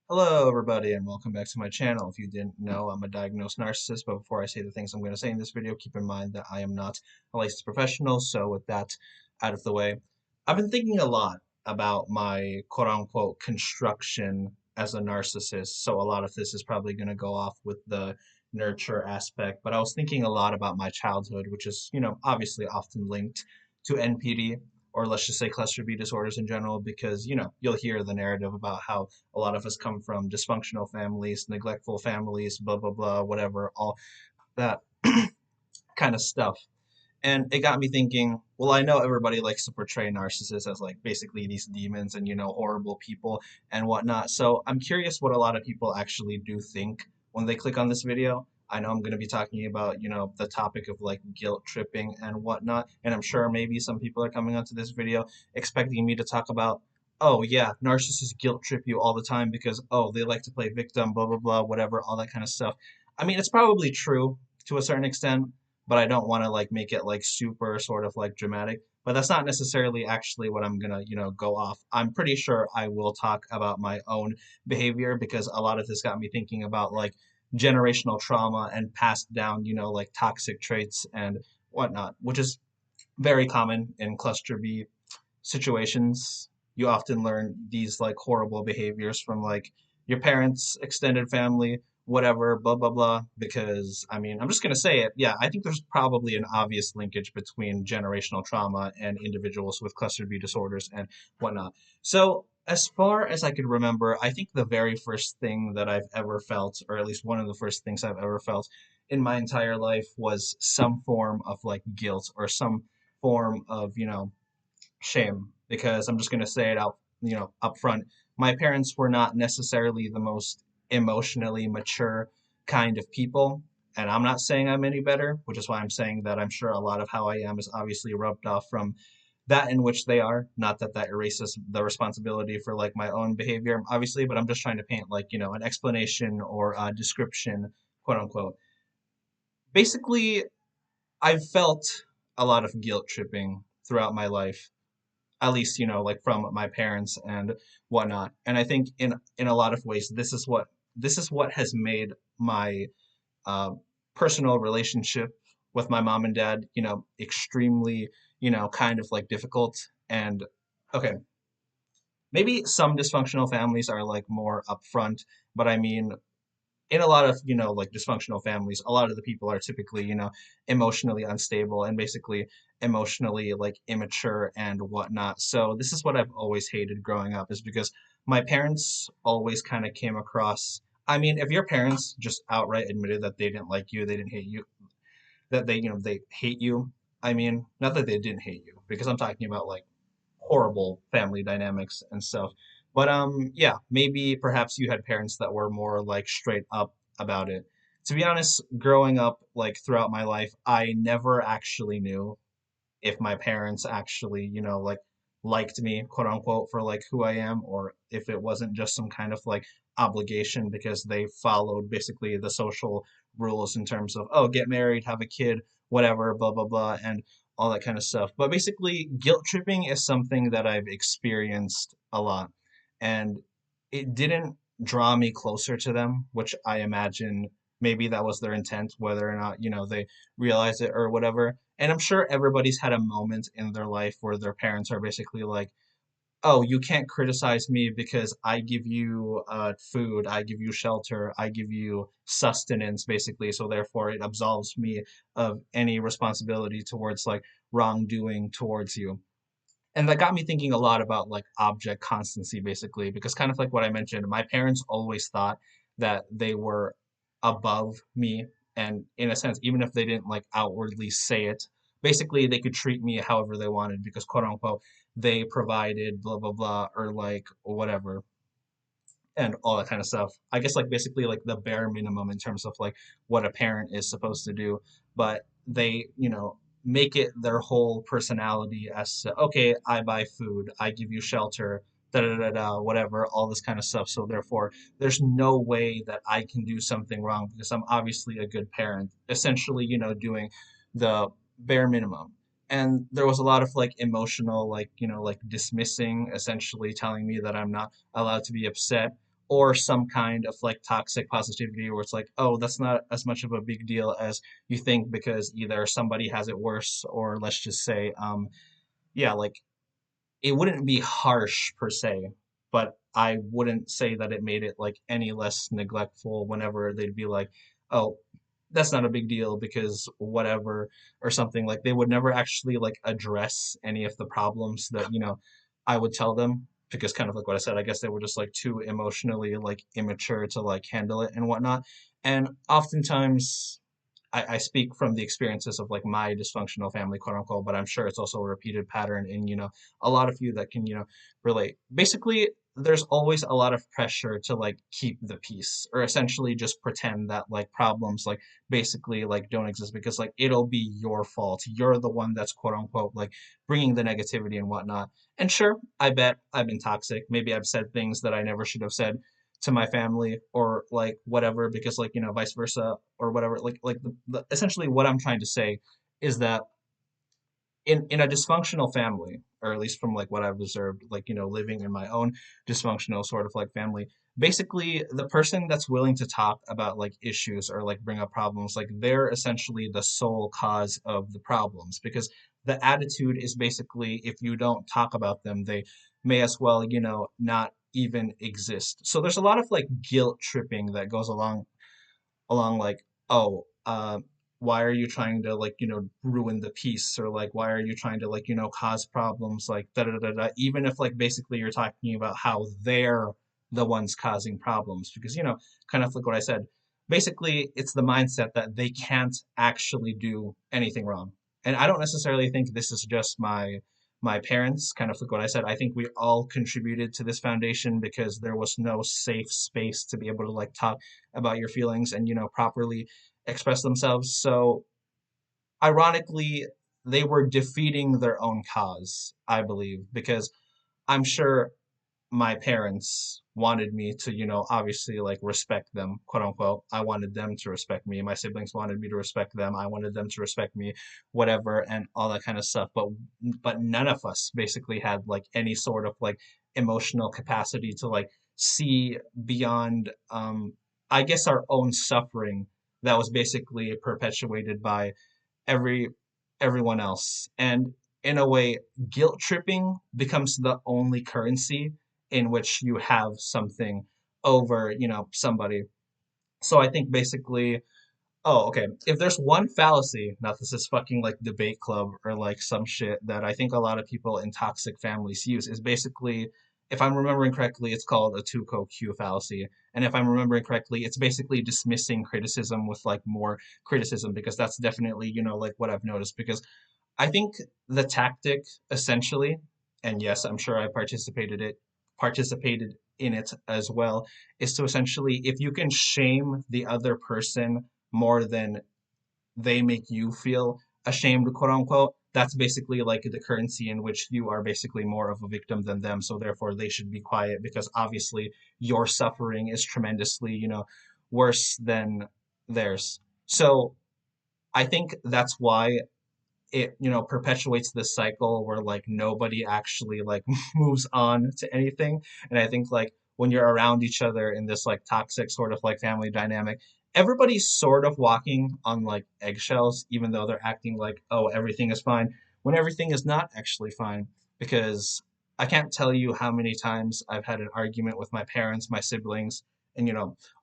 Hello, everybody, and welcome back to my channel. If you didn't know, I'm a diagnosed narcissist, but before I say the things I'm going to say in this video, keep in mind that I am not a licensed professional, so with that out of the way, I've been thinking a lot about my quote-unquote construction as a narcissist, so a lot of this is probably going to go off with the nurture aspect, but I was thinking a lot about my childhood, which is, obviously often linked to NPD, or let's just say cluster B disorders in general, because, you'll hear the narrative about how a lot of us come from dysfunctional families, neglectful families, blah, blah, blah, whatever, all that kind of stuff. And it got me thinking, well, I know everybody likes to portray narcissists as like basically these demons and, horrible people and whatnot. So I'm curious what a lot of people actually do think when they click on this video. I know I'm going to be talking about, the topic of like guilt tripping and whatnot. And I'm sure maybe some people are coming onto this video expecting me to talk about, oh, yeah, narcissists guilt trip you all the time because, oh, they like to play victim, blah, blah, blah, whatever, all that kind of stuff. I mean, it's probably true to a certain extent, but I don't want to like make it like super sort of like dramatic. But that's not necessarily actually what I'm gonna, go off. I'm pretty sure I will talk about my own behavior because a lot of this got me thinking about like generational trauma and passed down, like toxic traits and whatnot, which is very common in cluster B situations. You often learn these like horrible behaviors from like your parents, extended family, whatever, blah blah blah. Because I mean, I'm just gonna say it. Yeah, I think there's probably an obvious linkage between generational trauma and individuals with cluster B disorders and whatnot. So as far as I could remember, I think the very first thing that I've ever felt, or at least one of the first things I've ever felt in my entire life, was some form of like guilt or some form of, shame, because I'm just going to say it out, up front. My parents were not necessarily the most emotionally mature kind of people, and I'm not saying I'm any better, which is why I'm saying that I'm sure a lot of how I am is obviously rubbed off from that in which they are. Not that that erases the responsibility for like my own behavior, obviously, but I'm just trying to paint like, an explanation or a description, quote unquote. Basically, I've felt a lot of guilt tripping throughout my life, at least like from my parents and whatnot. And I think in a lot of ways this is what has made my uh, personal relationship with my mom and dad extremely kind of like difficult. And okay, maybe some dysfunctional families are like more upfront, but I mean, in a lot of like dysfunctional families, a lot of the people are typically emotionally unstable and basically emotionally like immature and whatnot. So this is what I've always hated growing up, is because my parents always kind of came across, I mean, if your parents just outright admitted that they didn't like you, they didn't hate you, that they hate you, I mean, not that they didn't hate you, because I'm talking about like horrible family dynamics and stuff. But yeah, maybe perhaps you had parents that were more like straight up about it. To be honest, growing up like throughout my life, I never actually knew if my parents actually, like liked me, quote unquote, for like who I am, or if it wasn't just some kind of like obligation because they followed basically the social rules in terms of, oh, get married, have a kid, whatever, blah, blah, blah, and all that kind of stuff. But basically, guilt tripping is something that I've experienced a lot. And it didn't draw me closer to them, which I imagine maybe that was their intent, whether or not, they realize it or whatever. And I'm sure everybody's had a moment in their life where their parents are basically like, oh, you can't criticize me because I give you food, I give you shelter, I give you sustenance, basically. So therefore, it absolves me of any responsibility towards like wrongdoing towards you. And that got me thinking a lot about like object constancy, basically, because kind of like what I mentioned, my parents always thought that they were above me. And in a sense, even if they didn't like outwardly say it, basically they could treat me however they wanted because, quote unquote, they provided blah, blah, blah, or like whatever and all that kind of stuff. I guess like basically like the bare minimum in terms of like what a parent is supposed to do, but they, make it their whole personality as to, okay, I buy food, I give you shelter, da da da da, whatever, all this kind of stuff. So therefore, there's no way that I can do something wrong because I'm obviously a good parent, essentially, doing the bare minimum. And there was a lot of like emotional, like, like dismissing, essentially telling me that I'm not allowed to be upset or some kind of like toxic positivity where it's like, oh, that's not as much of a big deal as you think because either somebody has it worse, or let's just say, yeah, like it wouldn't be harsh per se, but I wouldn't say that it made it like any less neglectful whenever they'd be like, oh, that's not a big deal because whatever, or something. Like they would never actually like address any of the problems that, I would tell them, because kind of like what I said, I guess they were just like too emotionally like immature to like handle it and whatnot. And oftentimes I speak from the experiences of like my dysfunctional family, quote unquote, but I'm sure it's also a repeated pattern in, a lot of you that can, relate. Basically, there's always a lot of pressure to like keep the peace, or essentially just pretend that like problems like basically like don't exist, because like it'll be your fault. You're the one that's quote unquote like bringing the negativity and whatnot. And sure, I bet I've been toxic. Maybe I've said things that I never should have said to my family, or like whatever, because like, vice versa or whatever. Like essentially what I'm trying to say is that in a dysfunctional family, or at least from like what I've observed, like, living in my own dysfunctional sort of like family, basically the person that's willing to talk about like issues or like bring up problems, like they're essentially the sole cause of the problems, because the attitude is basically, if you don't talk about them, they may as well, not even exist. So there's a lot of like guilt tripping that goes along like, oh, why are you trying to like, ruin the peace, or like why are you trying to like, cause problems, like da da da da, even if like basically you're talking about how they're the ones causing problems, because kind of like what I said, basically it's the mindset that they can't actually do anything wrong. And I don't necessarily think this is just my parents, kind of like what I said. I think we all contributed to this foundation because there was no safe space to be able to like talk about your feelings and, properly express themselves. So ironically, they were defeating their own cause, I believe, because I'm sure my parents wanted me to, obviously like respect them, quote unquote. I wanted them to respect me. My siblings wanted me to respect them. I wanted them to respect me, whatever, and all that kind of stuff. But none of us basically had like any sort of like emotional capacity to like see beyond, I guess, our own suffering that was basically perpetuated by every everyone else. And in a way, guilt tripping becomes the only currency in which you have something over, somebody. So I think basically, oh, okay, if there's one fallacy, not this is fucking like debate club or like some shit, that I think a lot of people in toxic families use, is basically, if I'm remembering correctly, it's called a two-co Q fallacy. And if I'm remembering correctly, it's basically dismissing criticism with like more criticism, because that's definitely, like what I've noticed. Because I think the tactic essentially, and yes, I'm sure I participated in it as well, is to essentially, if you can shame the other person more than they make you feel ashamed, quote unquote, that's basically like the currency in which you are basically more of a victim than them. So therefore they should be quiet, because obviously your suffering is tremendously, worse than theirs. So I think that's why it, perpetuates this cycle where like nobody actually like moves on to anything. And I think like when you're around each other in this like toxic sort of like family dynamic, everybody's sort of walking on like eggshells, even though they're acting like, oh, everything is fine, when everything is not actually fine. Because I can't tell you how many times I've had an argument with my parents, my siblings, and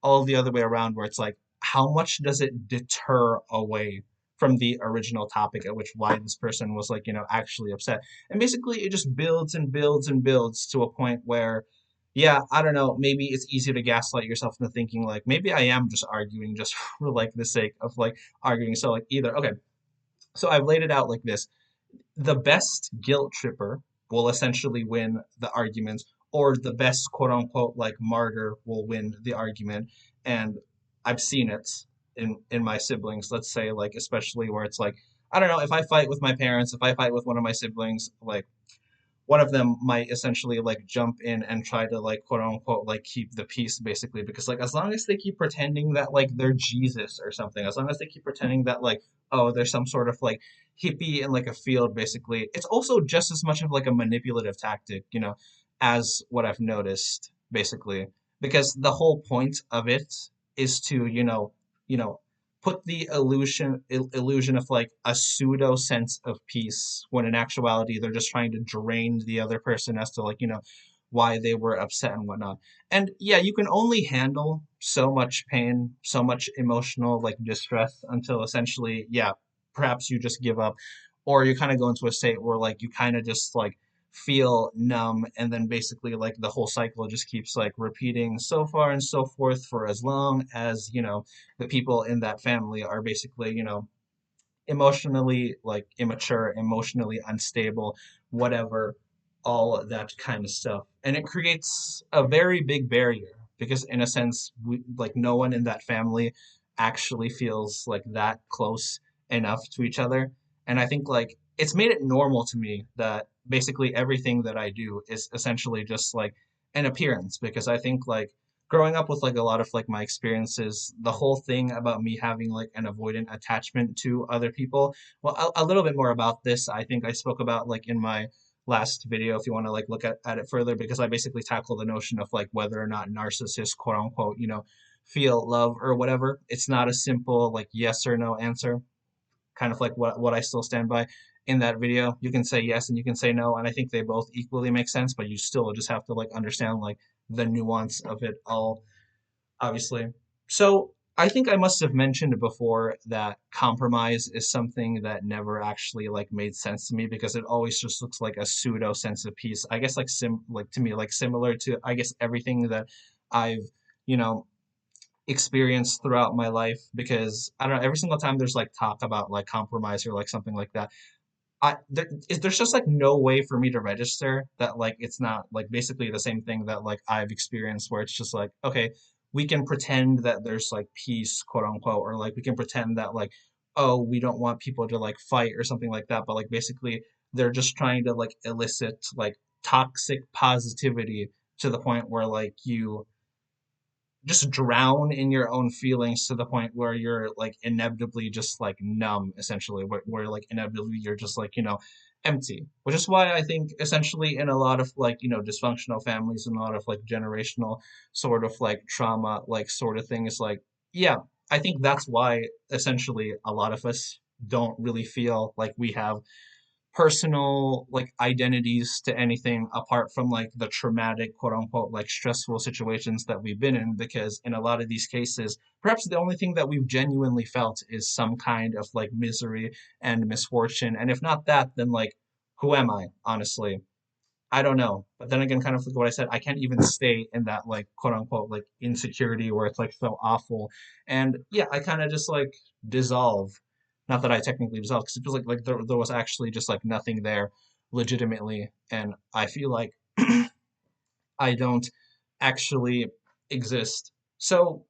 all the other way around, where it's like, how much does it deter away from the original topic at which why this person was like, actually upset. And basically it just builds and builds and builds to a point where, yeah, I don't know, maybe it's easy to gaslight yourself into thinking like, maybe I am just arguing just for like the sake of like arguing. So like either, okay, so I've laid it out like this: the best guilt tripper will essentially win the argument, or the best quote unquote like martyr will win the argument. And I've seen it in my siblings, let's say, like especially where it's like, I don't know, if I fight with my parents, if I fight with one of my siblings, like one of them might essentially like jump in and try to like quote unquote like keep the peace, basically, because like as long as they keep pretending that like they're Jesus or something, as long as they keep pretending that like, oh, there's some sort of like hippie in like a field, basically, it's also just as much of like a manipulative tactic, as what I've noticed, basically. because the whole point of it is to, you know, put the illusion of like a pseudo sense of peace when in actuality they're just trying to drain the other person as to like, why they were upset and whatnot. And yeah, you can only handle so much pain, so much emotional like distress until essentially, yeah, perhaps you just give up, or you kind of go into a state where like you kind of just like feel numb, and then basically like the whole cycle just keeps like repeating so far and so forth for as long as the people in that family are basically emotionally like immature, emotionally unstable, whatever, all of that kind of stuff. And it creates a very big barrier because in a sense like no one in that family actually feels like that close enough to each other. And I think like it's made it normal to me that basically everything that I do is essentially just like an appearance, because I think like growing up with like a lot of like my experiences, the whole thing about me having like an avoidant attachment to other people. Well, a little bit more about this, I think I spoke about like in my last video, if you want to like look at it further, because I basically tackle the notion of like whether or not narcissists, quote unquote, feel love or whatever. It's not a simple like yes or no answer, kind of like what I still stand by in that video. You can say yes and you can say no, and I think they both equally make sense, but you still just have to like understand like the nuance of it all, obviously. So I think I must have mentioned before that compromise is something that never actually like made sense to me because it always just looks like a pseudo sense of peace. I guess like like to me like similar to I guess everything that I've you know experienced throughout my life, because I don't know, every single time there's like talk about like compromise or like something like that, there's just like no way for me to register that like it's not like basically the same thing that like I've experienced, where it's just like, okay, we can pretend that there's like peace, quote unquote, or like we can pretend that like, oh, we don't want people to like fight or something like that, but like basically they're just trying to like elicit like toxic positivity to the point where like you just drown in your own feelings to the point where you're like inevitably just like numb, essentially, where like inevitably you're just like empty, which is why I think essentially in a lot of like dysfunctional families and a lot of like generational sort of like trauma like sort of thing is like, yeah, I think that's why essentially a lot of us don't really feel like we have personal like identities to anything apart from like the traumatic, quote unquote, like stressful situations that we've been in, because in a lot of these cases perhaps the only thing that we've genuinely felt is some kind of like misery and misfortune, and if not that, then like who am I, honestly? I don't know. But then again, kind of like what I said, I can't even stay in that like quote unquote like insecurity where it's like so awful. And yeah, I kind of just like dissolve. Not that I technically dissolve, because it feels like there was actually just like nothing there legitimately. And I feel like I don't actually exist. So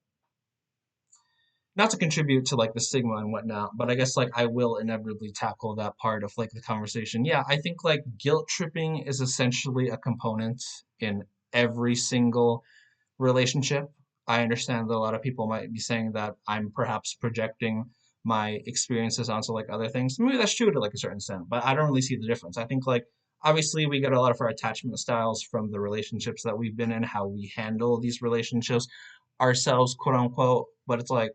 not to contribute to like the stigma and whatnot, but I guess like I will inevitably tackle that part of like the conversation. Yeah, I think like guilt tripping is essentially a component in every single relationship. I understand that a lot of people might be saying that I'm perhaps projecting my experiences onto like other things. Maybe that's true to like a certain extent, but I don't really see the difference. I think like obviously we get a lot of our attachment styles from the relationships that we've been in, how we handle these relationships ourselves, quote unquote. But it's like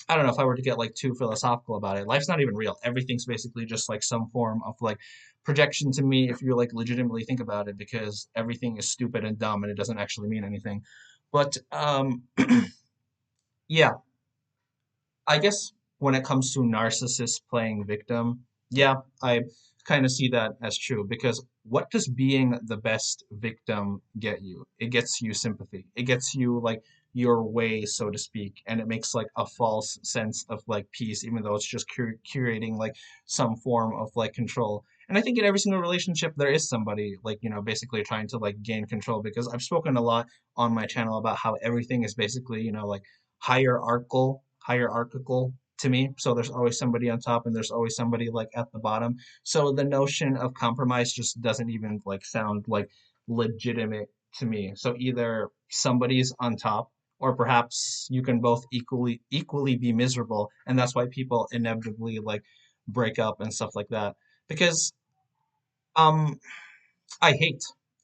I don't know if I were to get like too philosophical about it. Life's not even real. Everything's basically just like some form of like projection to me if you like legitimately think about it, because everything is stupid and dumb and it doesn't actually mean anything. But yeah, I guess when it comes to narcissists playing victim, yeah, I kind of see that as true, because what does being the best victim get you? It gets you sympathy. It gets you like your way, so to speak, and it makes like a false sense of like peace, even though it's just curating like some form of like control. And I think in every single relationship there is somebody like, basically trying to like gain control, because I've spoken a lot on my channel about how everything is basically, like hierarchical to me. So there's always somebody on top and there's always somebody like at the bottom. So the notion of compromise just doesn't even like sound like legitimate to me. So either somebody's on top, or perhaps you can both equally be miserable, and that's why people inevitably like break up and stuff like that. Because um I hate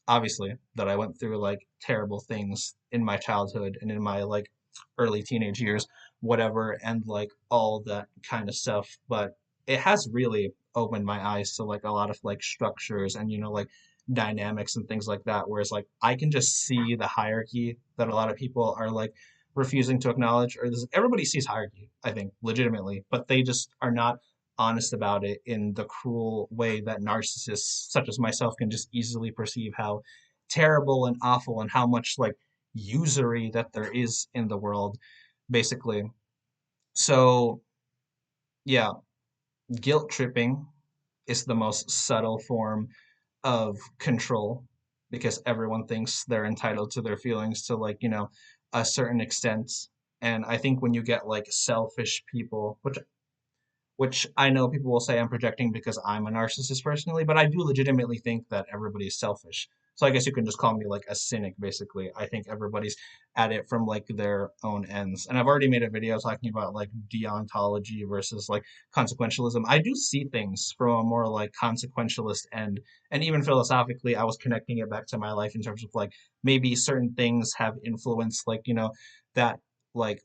obviously that I went through like terrible things in my childhood and in my like early teenage years, whatever, and like all that kind of stuff. But it has really opened my eyes to like a lot of like structures and like dynamics and things like that. Whereas like I can just see the hierarchy that a lot of people are like refusing to acknowledge, or this, everybody sees hierarchy, I think, legitimately, but they just are not honest about it in the cruel way that narcissists such as myself can just easily perceive how terrible and awful and how much like usury that there is in the world, basically. So yeah, guilt tripping is the most subtle form of control because everyone thinks they're entitled to their feelings to like a certain extent. And I think when you get like selfish people, which I know people will say I'm projecting because I'm a narcissist personally, but I do legitimately think that everybody is selfish. So I guess you can just call me like a cynic, basically. I think everybody's at it from like their own ends. And I've already made a video talking about like deontology versus like consequentialism. I do see things from a more like consequentialist end. And even philosophically, I was connecting it back to my life in terms of like maybe certain things have influenced like, that like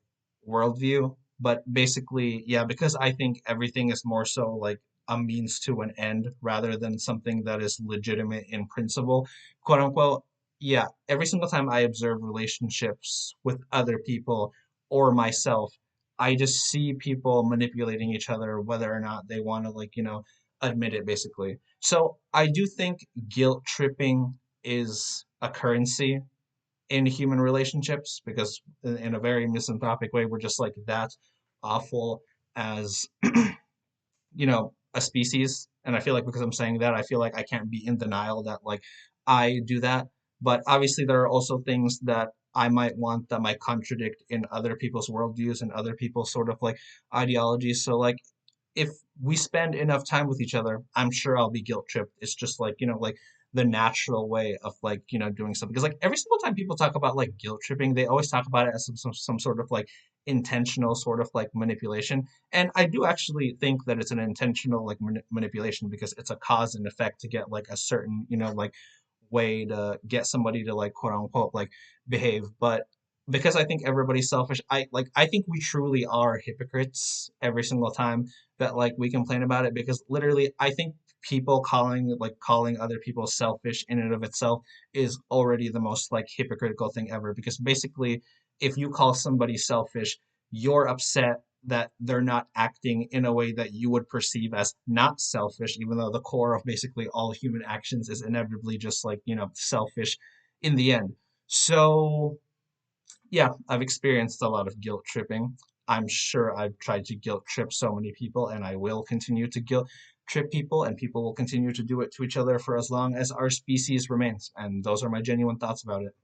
worldview, but basically, yeah, because I think everything is more so like a means to an end rather than something that is legitimate in principle, quote unquote. Yeah, every single time I observe relationships with other people or myself, I just see people manipulating each other, whether or not they want to, like, admit it, basically. So I do think guilt tripping is a currency in human relationships because in a very misanthropic way we're just like that awful as a species. And I feel like because I'm saying that, I feel like I can't be in denial that like I do that. But obviously there are also things that I might want that might contradict in other people's worldviews and other people's sort of like ideologies. So like if we spend enough time with each other, I'm sure I'll be guilt tripped. It's just like, like the natural way of like, doing something. Because like every single time people talk about like guilt tripping, they always talk about it as some sort of like intentional sort of like manipulation. And I do actually think that it's an intentional like manipulation because it's a cause and effect to get like a certain, like way to get somebody to like quote unquote like behave. But because I think everybody's selfish, I think we truly are hypocrites every single time that like we complain about it because literally I think people calling other people selfish in and of itself is already the most like hypocritical thing ever because basically if you call somebody selfish, you're upset that they're not acting in a way that you would perceive as not selfish, even though the core of basically all human actions is inevitably just like, selfish in the end. So, yeah, I've experienced a lot of guilt tripping. I'm sure I've tried to guilt trip so many people, and I will continue to guilt trip people, and people will continue to do it to each other for as long as our species remains. And those are my genuine thoughts about it.